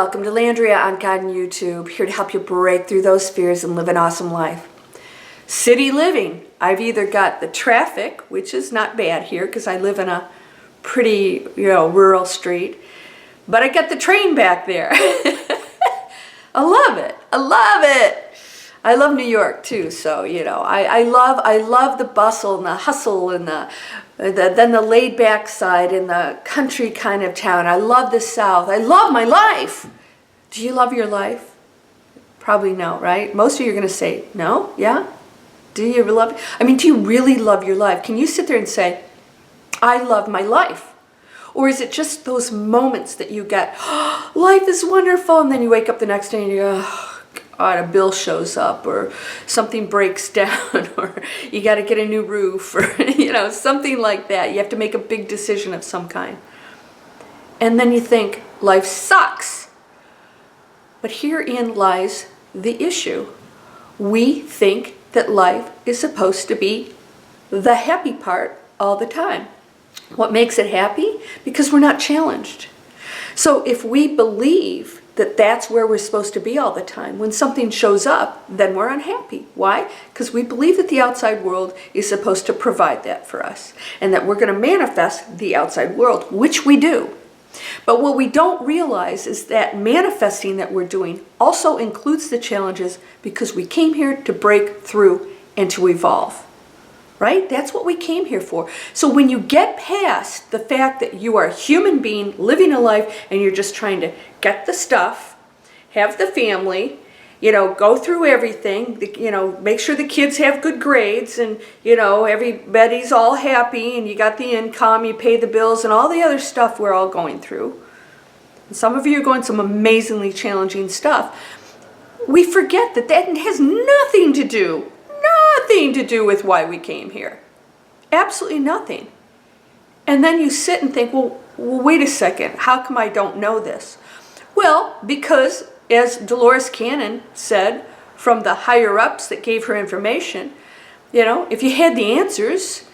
Welcome to Landria on God and YouTube, here to help you break through those fears and live an awesome life. City living. I've either got the traffic, which is not bad here because I live in a pretty, rural street, but I got the train back there. I love it. I love it. I love New York too, so I love the bustle and the hustle and then the laid back side and the country kind of town. I love the South. I love my life. Do you love your life? Probably no, right? Most of you are going to say no. Yeah? Do you love it? Do you really love your life? Can you sit there and say, I love my life? Or is it just those moments that you get, oh, life is wonderful, and then you wake up the next day and you go, oh, God, a bill shows up, or something breaks down, or you got to get a new roof, or something like that. You have to make a big decision of some kind. And then you think, life sucks. But herein lies the issue. We think that life is supposed to be the happy part all the time. What makes it happy? Because we're not challenged. So if we believe that that's where we're supposed to be all the time, when something shows up, then we're unhappy. Why? Because we believe that the outside world is supposed to provide that for us, and that we're going to manifest the outside world, which we do. But what we don't realize is that manifesting that we're doing also includes the challenges, because we came here to break through and to evolve. Right? That's what we came here for. So when you get past the fact that you are a human being living a life and you're just trying to get the stuff, have the family, go through everything, make sure the kids have good grades, and, everybody's all happy, and you got the income, you pay the bills, and all the other stuff we're all going through. And some of you are going some amazingly challenging stuff. We forget that has nothing to do with why we came here. Absolutely nothing. And then you sit and think, well, wait a second, how come I don't know this? Well, because as Dolores Cannon said, from the higher ups that gave her information, if you had the answers,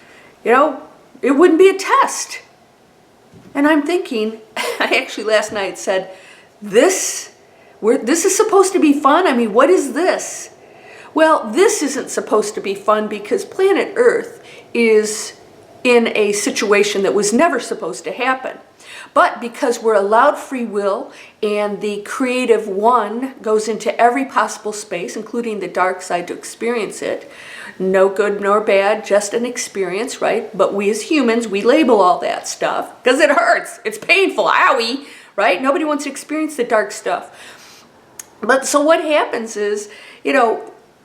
it wouldn't be a test. And I'm thinking, I actually last night said, this is supposed to be fun? What is this? Well, this isn't supposed to be fun because planet Earth is in a situation that was never supposed to happen. But because we're allowed free will and the creative one goes into every possible space, including the dark side, to experience it, no good nor bad, just an experience, right? But we as humans, we label all that stuff because it hurts. It's painful. Owie, right? Nobody wants to experience the dark stuff. But so what happens is,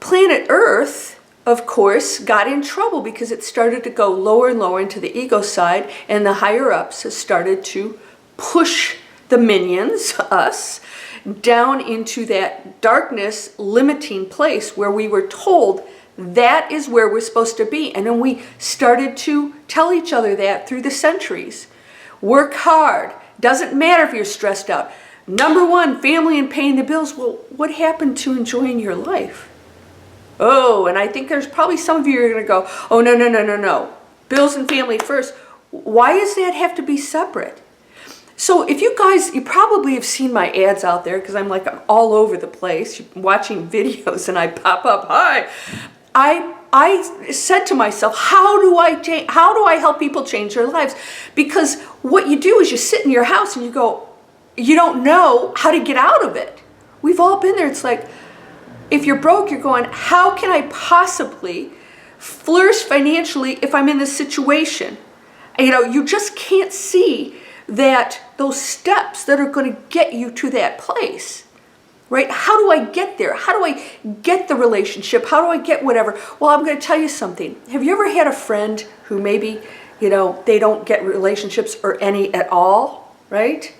planet Earth, of course, got in trouble because it started to go lower and lower into the ego side, and the higher ups have started to push the minions, us, down into that darkness limiting place where we were told that is where we're supposed to be. And then we started to tell each other that through the centuries. Work hard. Doesn't matter if you're stressed out. Number one, family and paying the bills. Well, what happened to enjoying your life? Oh, and I think there's probably some of you are going to go, oh, no. Bills and family first. Why does that have to be separate? So if you guys, you probably have seen my ads out there because I'm all over the place watching videos and I pop up, hi. I said to myself, how do I help people change their lives? Because what you do is you sit in your house and you go, you don't know how to get out of it. We've all been there. It's like, if you're broke, you're going, how can I possibly flourish financially if I'm in this situation? You just can't see that those steps that are going to get you to that place, right? How do I get there? How do I get the relationship? How do I get whatever? Well, I'm going to tell you something. Have you ever had a friend who maybe, they don't get relationships or any at all, right?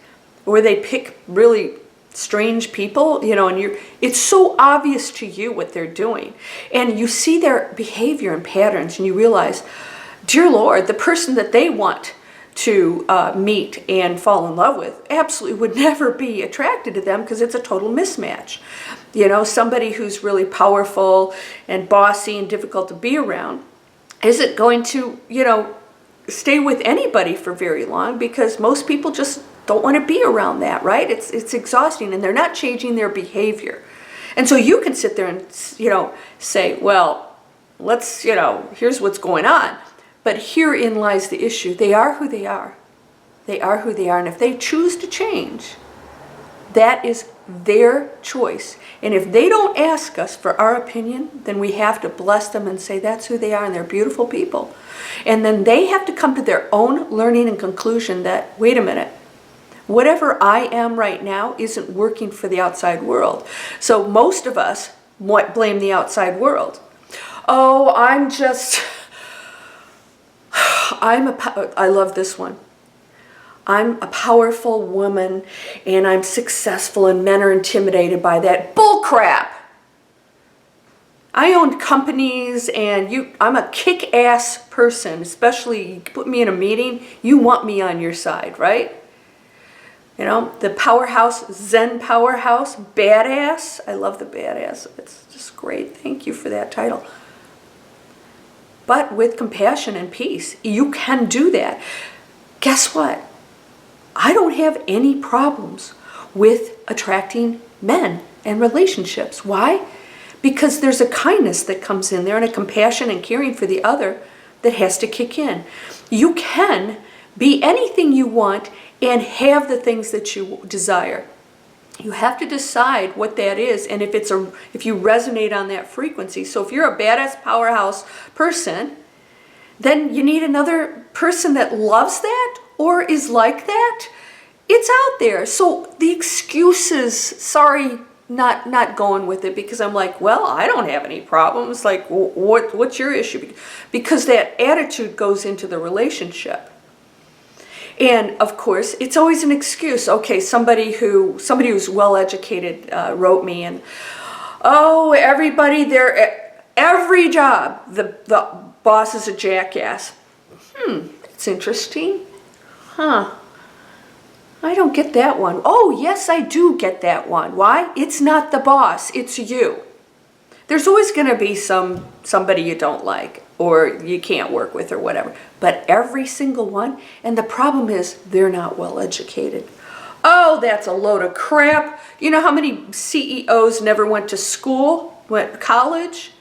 Or they pick really strange people, and it's so obvious to you what they're doing. And you see their behavior and patterns and you realize, dear Lord, the person that they want to meet and fall in love with absolutely would never be attracted to them because it's a total mismatch. Somebody who's really powerful and bossy and difficult to be around isn't going to, stay with anybody for very long because most people just don't want to be around that, right? It's exhausting, and they're not changing their behavior. And so you can sit there and, say, well, let's, here's what's going on. But herein lies the issue. They are who they are. They are who they are. And if they choose to change, that is their choice. And if they don't ask us for our opinion, then we have to bless them and say that's who they are, and they're beautiful people. And then they have to come to their own learning and conclusion that, wait a minute, whatever I am right now isn't working for the outside world. So most of us blame the outside world. Oh, I love this one. I'm a powerful woman and I'm successful and men are intimidated by that. Bull crap! I own companies and I'm a kick-ass person, especially you put me in a meeting, you want me on your side, right? The powerhouse, Zen powerhouse, badass. I love the badass. It's just great. Thank you for that title. But with compassion and peace, you can do that. Guess what? I don't have any problems with attracting men and relationships. Why? Because there's a kindness that comes in there and a compassion and caring for the other that has to kick in. You can be anything you want and have the things that you desire. You have to decide what that is, and if you resonate on that frequency. So if you're a badass powerhouse person, then you need another person that loves that or is like that. It's out there. So the excuses, sorry, not going with it, because I'm like, well, I don't have any problems. Like, what's your issue? Because that attitude goes into the relationship. And of course, it's always an excuse. Okay, somebody who's well educated wrote me, and everybody there, every job, the boss is a jackass. It's interesting. I don't get that one. Oh, yes, I do get that one. Why? It's not the boss, it's you. There's always going to be somebody you don't like or you can't work with or whatever. But every single one, and the problem is they're not well educated. Oh, that's a load of crap. You know how many CEOs never went to school, went to college?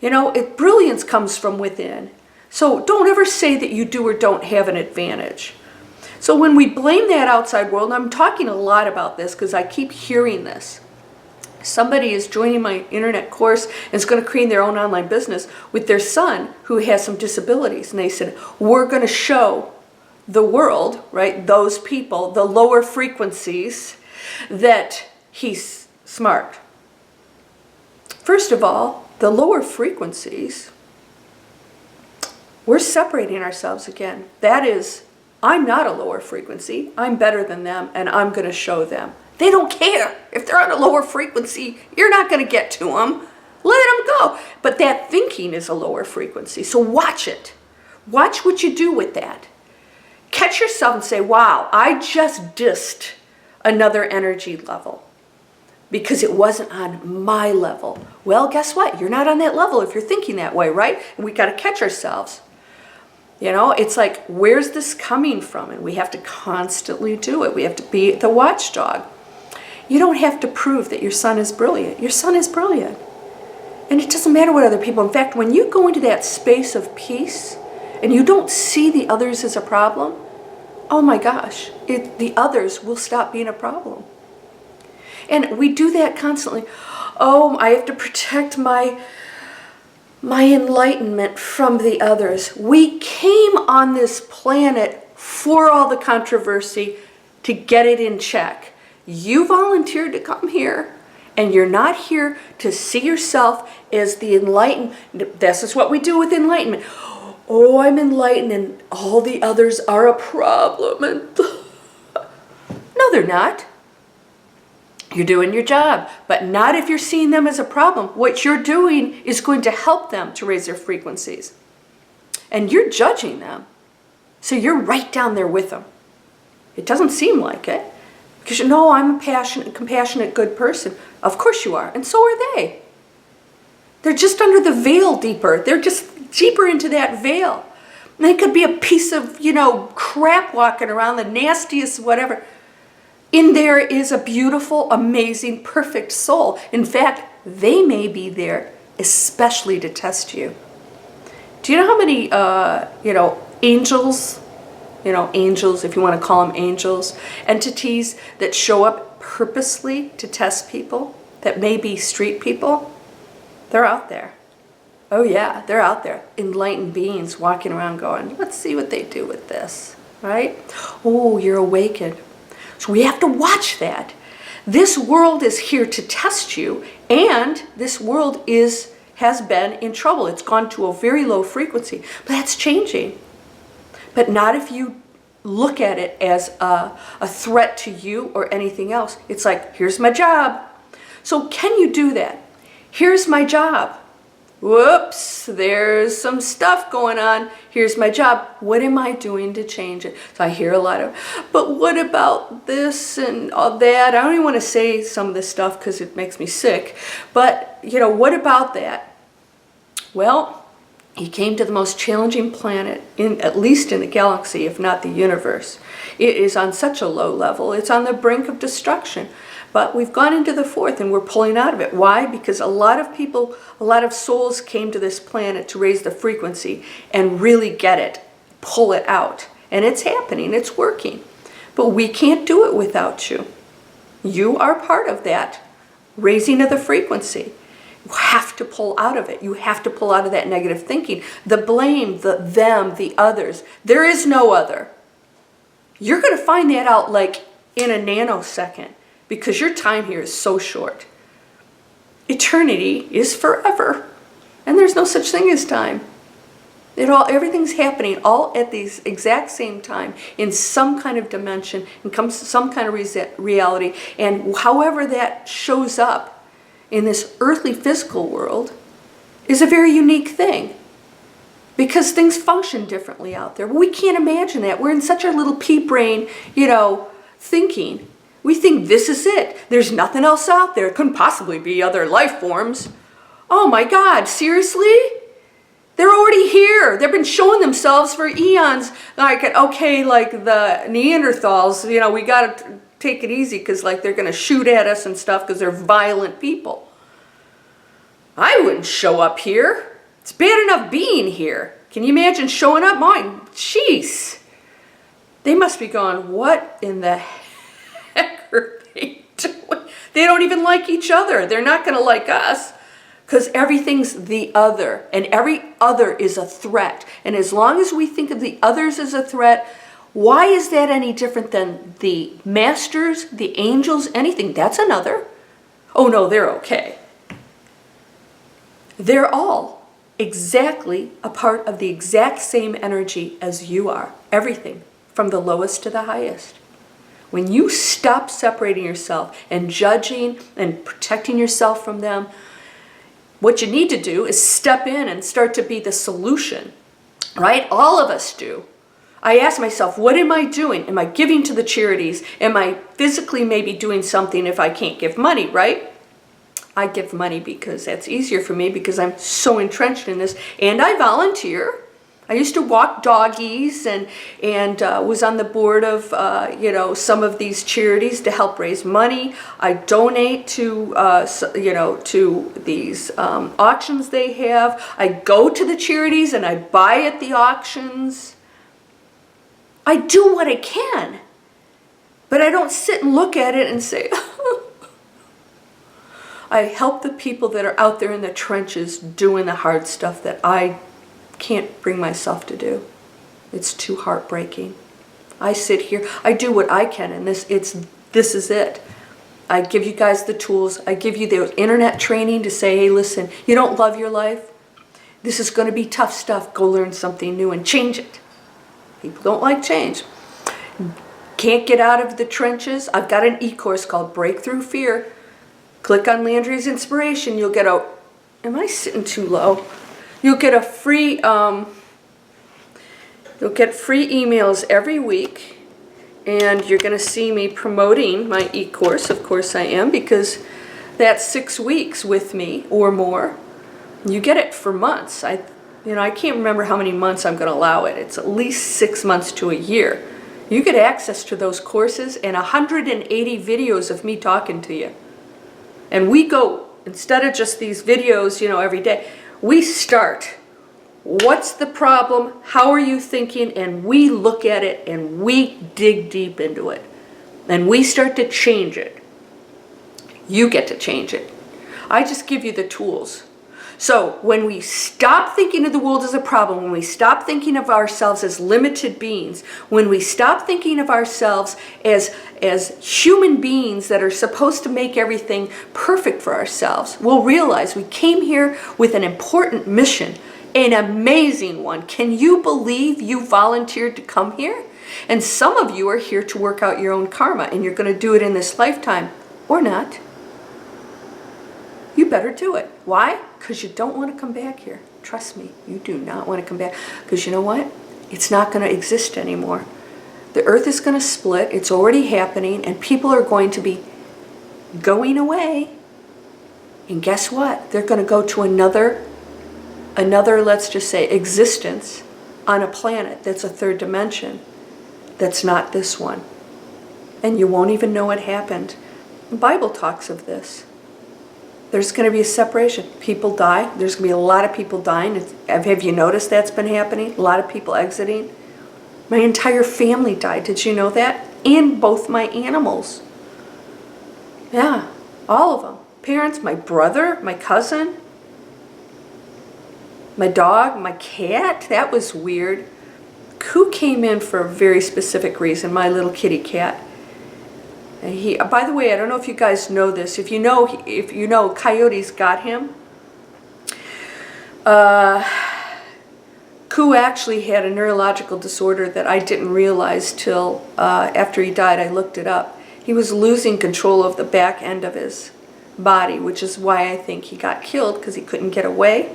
Brilliance comes from within. So don't ever say that you do or don't have an advantage. So when we blame that outside world, and I'm talking a lot about this because I keep hearing this. Somebody is joining my internet course and is going to create their own online business with their son who has some disabilities. And they said, we're going to show the world, right, those people, the lower frequencies, that he's smart. First of all, the lower frequencies, we're separating ourselves again. That is, I'm not a lower frequency. I'm better than them, and I'm going to show them. They don't care. If they're on a lower frequency, you're not going to get to them. Let them go. But that thinking is a lower frequency, so watch it. Watch what you do with that. Catch yourself and say, wow, I just dissed another energy level because it wasn't on my level. Well, guess what? You're not on that level if you're thinking that way, right? And we got to catch ourselves. It's like, where's this coming from? And we have to constantly do it. We have to be the watchdog. You don't have to prove that your son is brilliant. Your son is brilliant. And it doesn't matter what other people. In fact, when you go into that space of peace and you don't see the others as a problem, oh my gosh, the others will stop being a problem. And we do that constantly. Oh, I have to protect my enlightenment from the others. We came on this planet for all the controversy to get it in check. You volunteered to come here, and you're not here to see yourself as the enlightened. This is what we do with enlightenment. Oh, I'm enlightened, and all the others are a problem. And no, they're not. You're doing your job, but not if you're seeing them as a problem. What you're doing is going to help them to raise their frequencies. And you're judging them. So you're right down there with them. It doesn't seem like it. Because I'm a passionate, compassionate, good person. Of course you are, and so are they. They're just under the veil deeper. They're just deeper into that veil. They could be a piece of, crap walking around, the nastiest whatever. In there is a beautiful, amazing, perfect soul. In fact, they may be there especially to test you. Do you know how many, angels, angels, if you want to call them angels, entities that show up purposely to test people that may be street people? They're out there. Oh yeah, they're out there. Enlightened beings walking around going, let's see what they do with this, right? Oh, you're awakened. So we have to watch that. This world is here to test you, and this world has been in trouble. It's gone to a very low frequency, but that's changing. But not if you look at it as a threat to you or anything else. It's like, here's my job. So can you do that? Here's my job. Whoops, there's some stuff going on. Here's my job. What am I doing to change it? So I hear a lot of, but what about this and all that? I don't even want to say some of this stuff because it makes me sick. But, what about that? Well, he came to the most challenging planet, at least in the galaxy, if not the universe. It is on such a low level. It's on the brink of destruction. But we've gone into the fourth and we're pulling out of it. Why? Because a lot of people, a lot of souls came to this planet to raise the frequency and really get it, pull it out. And it's happening, it's working. But we can't do it without you. You are part of that raising of the frequency. You have to pull out of it. You have to pull out of that negative thinking. The blame, the them, the others. There is no other. You're going to find that out like in a nanosecond. Because your time here is so short. Eternity is forever. And there's no such thing as time. Everything's happening all at the exact same time in some kind of dimension, in some kind of reality. And however that shows up in this earthly physical world is a very unique thing. Because things function differently out there. But we can't imagine that. We're in such a little pea brain, thinking. We think this is it. There's nothing else out there. It couldn't possibly be other life forms. Oh my God, seriously? They're already here. They've been showing themselves for eons. Like the Neanderthals, we got to take it easy because they're going to shoot at us and stuff because they're violent people. I wouldn't show up here. It's bad enough being here. Can you imagine showing up? Mine, jeez. They must be going, what in the heck are they doing? They don't even like each other. They're not going to like us because everything's the other, and every other is a threat. And as long as we think of the others as a threat, why is that any different than the masters, the angels, anything? That's another. Oh no, they're okay. They're all exactly a part of the exact same energy as you are. Everything, from the lowest to the highest. When you stop separating yourself and judging and protecting yourself from them, what you need to do is step in and start to be the solution, right? All of us do. I ask myself, what am I doing? Am I giving to the charities? Am I physically maybe doing something if I can't give money, right? I give money because that's easier for me because I'm so entrenched in this, and I volunteer. I used to walk doggies and was on the board of some of these charities to help raise money. I donate to to these auctions they have. I go to the charities and I buy at the auctions. I do what I can, but I don't sit and look at it and say. I help the people that are out there in the trenches doing the hard stuff that I can't bring myself to do. It's too heartbreaking. I sit here, I do what I can, and this is it. I give you guys the tools. I give you the internet training to say, hey, listen, you don't love your life? This is going to be tough stuff. Go learn something new and change it. People don't like change. Can't get out of the trenches? I've got an e-course called Breakthrough Fear. Click on Landria's Inspiration. You'll get a, am I sitting too low? You'll get a free, you'll get free emails every week, and you're going to see me promoting my e-course. Of course I am, because that's 6 weeks with me or more. You get it for months. I can't remember how many months I'm going to allow it. It's at least 6 months to a year. You get access to those courses and 180 videos of me talking to you. And we go, instead of just these videos, every day, we start. What's the problem? How are you thinking? And we look at it and we dig deep into it. And we start to change it. You get to change it. I just give you the tools. So when we stop thinking of the world as a problem, when we stop thinking of ourselves as limited beings, when we stop thinking of ourselves as human beings that are supposed to make everything perfect for ourselves, we'll realize we came here with an important mission, an amazing one. Can you believe you volunteered to come here? And some of you are here to work out your own karma, and you're going to do it in this lifetime, or not. You better do it. Why? Because you don't want to come back here. Trust me, you do not want to come back. Because you know what? It's not going to exist anymore. The earth is going to split. It's already happening. And people are going to be going away. And guess what? They're going to go to another, let's just say, existence on a planet that's a third dimension. That's not this one. And you won't even know what happened. The Bible talks of this. There's going to be a separation. People die. There's going to be a lot of people dying. Have you noticed that's been happening? A lot of people exiting. My entire family died. Did you know that? And both my animals. Yeah, all of them. Parents, my brother, my cousin, my dog, my cat. That was weird. Who came in for a very specific reason? My little kitty cat. And by the way, I don't know if you guys know this. If you know, coyotes got him. Koo actually had a neurological disorder that I didn't realize till after he died. I looked it up. He was losing control of the back end of his body, which is why I think he got killed, because he couldn't get away.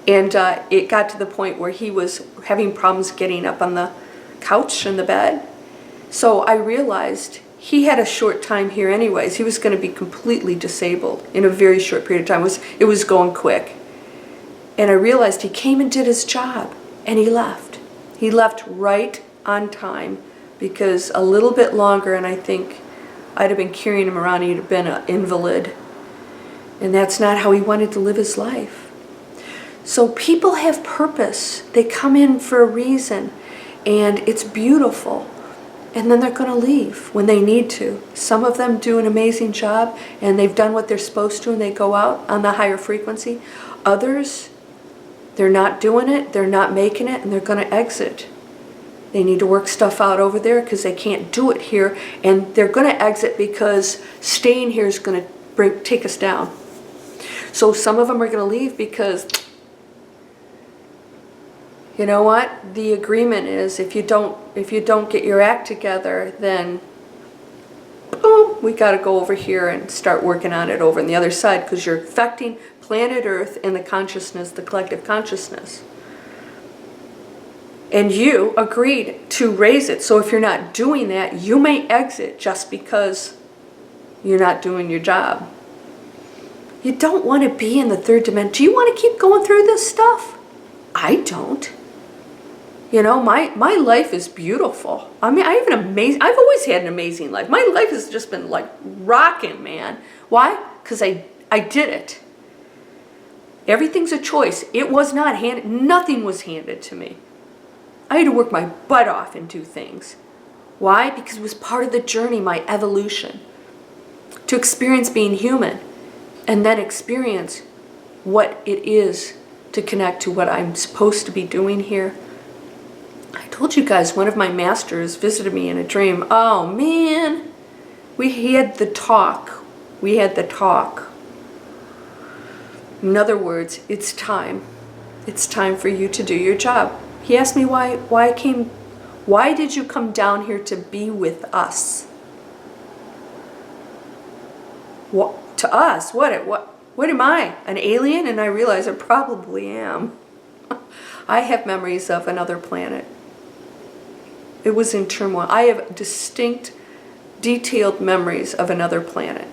And it got to the point where he was having problems getting up on the couch and the bed. So I realized he had a short time here anyways. He was going to be completely disabled in a very short period of time. It was going quick. And I realized he came and did his job, and he left. He left right on time, because a little bit longer, and I think I'd have been carrying him around, he'd have been an invalid. And that's not how he wanted to live his life. So people have purpose. They come in for a reason, and it's beautiful. And then they're going to leave when they need to. Some of them do an amazing job, and they've done what they're supposed to, and they go out on the higher frequency. Others, they're not doing it, they're not making it, and they're going to exit. They need to work stuff out over there because they can't do it here, and they're going to exit because staying here is going to take us down. So some of them are going to leave because, you know what? The agreement is if you don't get your act together, then boom, we got to go over here and start working on it over on the other side, because you're affecting planet Earth and the consciousness, the collective consciousness. And you agreed to raise it. So if you're not doing that, you may exit just because you're not doing your job. You don't want to be in the third dimension. Do you want to keep going through this stuff? I don't. You know, my life is beautiful. I mean, I've always had an amazing life. My life has just been like rocking, man. Why? Because I did it. Everything's a choice. It was not handed, nothing was handed to me. I had to work my butt off and do things. Why? Because it was part of the journey, my evolution. To experience being human, and then experience what it is to connect to what I'm supposed to be doing here. I told you guys, one of my masters visited me in a dream. Oh man, he had the talk. We had the talk. In other words, it's time. It's time for you to do your job. He asked me why did you come down here to be with us? What, to us? What am I? An alien? And I realize I probably am. I have memories of another planet. It was in turmoil. I have distinct, detailed memories of another planet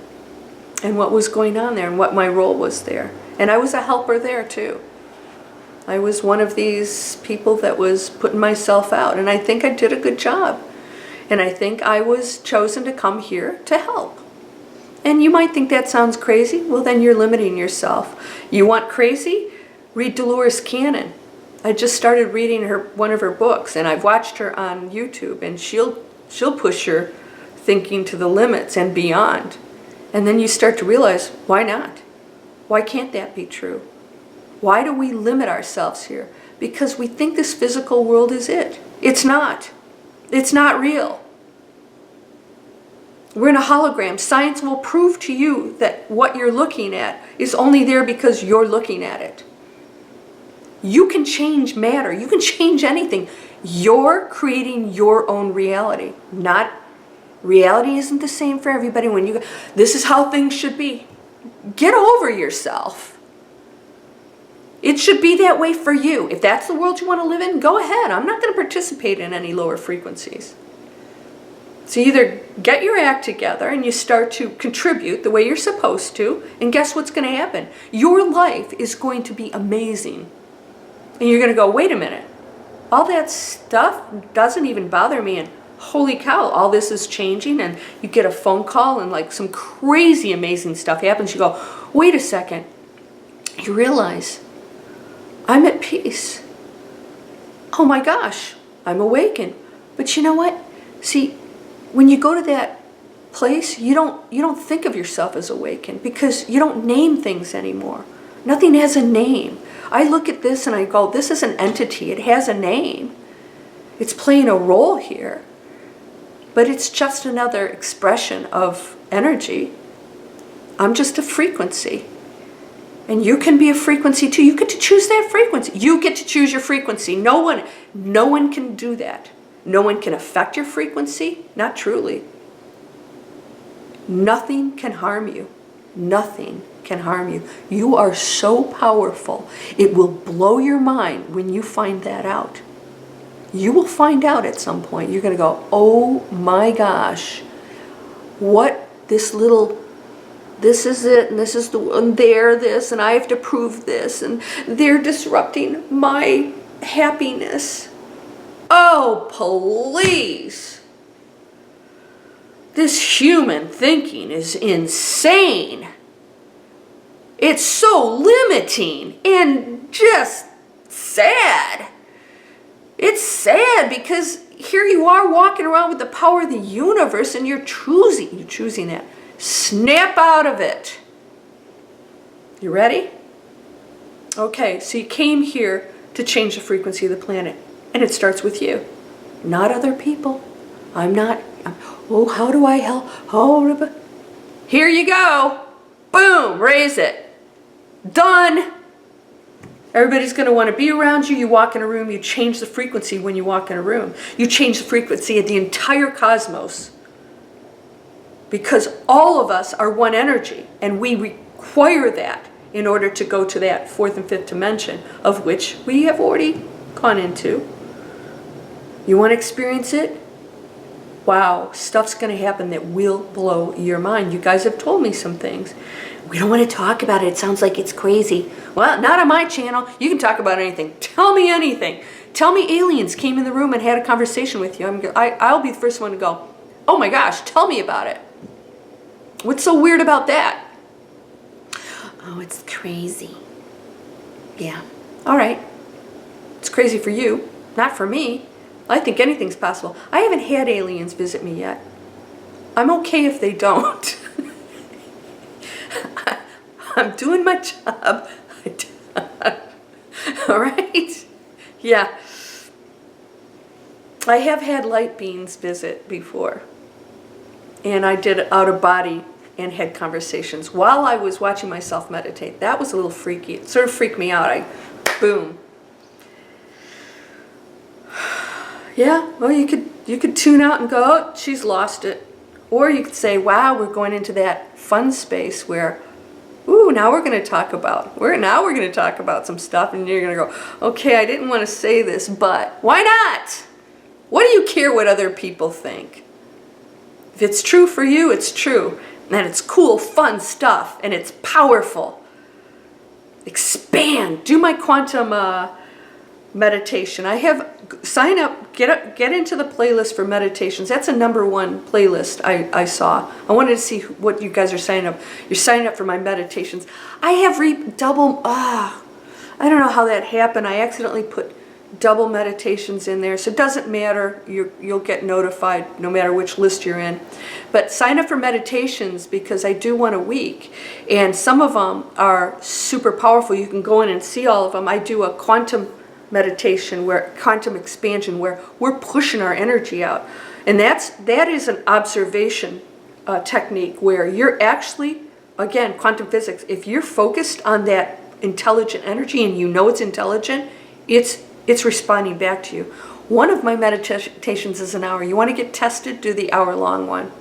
and what was going on there and what my role was there. And I was a helper there too. I was one of these people that was putting myself out, and I think I did a good job. And I think I was chosen to come here to help. And you might think that sounds crazy. Well, then you're limiting yourself. You want crazy? Read Dolores Cannon. I just started reading one of her books, and I've watched her on YouTube, and she'll push your thinking to the limits and beyond. And then you start to realize, why not? Why can't that be true? Why do we limit ourselves here? Because we think this physical world is it. It's not. It's not real. We're in a hologram. Science will prove to you that what you're looking at is only there because you're looking at it. You can change matter. You can change anything. You're creating your own reality. Reality isn't the same for everybody. When you go, this is how things should be. Get over yourself. It should be that way for you. If that's the world you want to live in, go ahead. I'm not going to participate in any lower frequencies. So either get your act together and you start to contribute the way you're supposed to, and guess what's going to happen? Your life is going to be amazing. And you're going to go, wait a minute. All that stuff doesn't even bother me, and holy cow, all this is changing, and you get a phone call and like some crazy amazing stuff happens. You go, wait a second. You realize, I'm at peace. Oh my gosh, I'm awakened. But you know what? See, when you go to that place, you don't think of yourself as awakened because you don't name things anymore. Nothing has a name. I look at this and I go, this is an entity. It has a name. It's playing a role here. But it's just another expression of energy. I'm just a frequency. And you can be a frequency too. You get to choose that frequency. You get to choose your frequency. No one can do that. No one can affect your frequency. Not truly. Nothing can harm you. Nothing can harm you. You are so powerful. It will blow your mind when you find that out. You will find out at some point. You're going to go, oh my gosh, what this is it, and this is and they're this, and I have to prove this, and they're disrupting my happiness. Oh, please. This human thinking is insane. It's so limiting and just sad. It's sad because here you are walking around with the power of the universe and you're choosing that. Snap out of it. You ready? Okay, so you came here to change the frequency of the planet. And it starts with you, not other people. How do I help? Oh, here you go. Boom, raise it. Done. Everybody's going to want to be around you. You walk in a room, you change the frequency when you walk in a room. You change the frequency of the entire cosmos. Because all of us are one energy, and we require that in order to go to that fourth and fifth dimension, of which we have already gone into. You want to experience it? Wow, stuff's going to happen that will blow your mind. You guys have told me some things. We don't want to talk about it. It sounds like it's crazy. Well, not on my channel. You can talk about anything. Tell me anything. Tell me aliens came in the room and had a conversation with you. I'll be the first one to go, oh my gosh, tell me about it. What's so weird about that? Oh, it's crazy. Yeah. All right. It's crazy for you, not for me. I think anything's possible. I haven't had aliens visit me yet. I'm okay if they don't. I'm doing my job. All right? Yeah. I have had light beings visit before. And I did out of body and had conversations while I was watching myself meditate. That was a little freaky. It sort of freaked me out. Boom. Yeah, well, you could tune out and go, oh, she's lost it. Or you could say, wow, we're going into that fun space where, ooh, now we're going to talk about some stuff, and you're going to go, okay, I didn't want to say this, but why not? What do you care what other people think? If it's true for you, it's true. And it's cool, fun stuff, and it's powerful. Expand. Do my quantum meditation. I have, sign up, get into the playlist for meditations. That's a #1 playlist I saw. I wanted to see what you guys are signing up. You're signing up for my meditations. I have I don't know how that happened. I accidentally put double meditations in there, so it doesn't matter. You'll get notified no matter which list you're in. But sign up for meditations because I do one a week, and some of them are super powerful. You can go in and see all of them. I do a quantum meditation, where quantum expansion, where we're pushing our energy out, and that is an observation technique where you're actually, again, quantum physics. If you're focused on that intelligent energy and you know it's intelligent, it's responding back to you. One of my meditations is an hour. You want to get tested, do the hour-long one.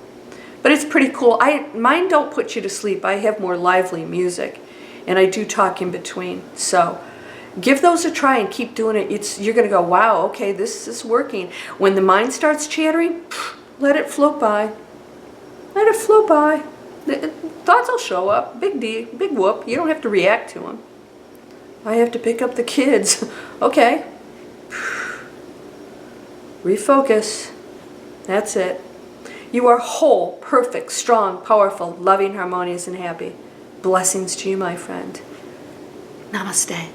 But it's pretty cool. Mine don't put you to sleep. I have more lively music, and I do talk in between. So give those a try and keep doing it. You're going to go, wow, okay, this is working. When the mind starts chattering, let it float by. Let it float by. Thoughts will show up. Big whoop. You don't have to react to them. I have to pick up the kids. Okay. Refocus. That's it. You are whole, perfect, strong, powerful, loving, harmonious, and happy. Blessings to you, my friend. Namaste.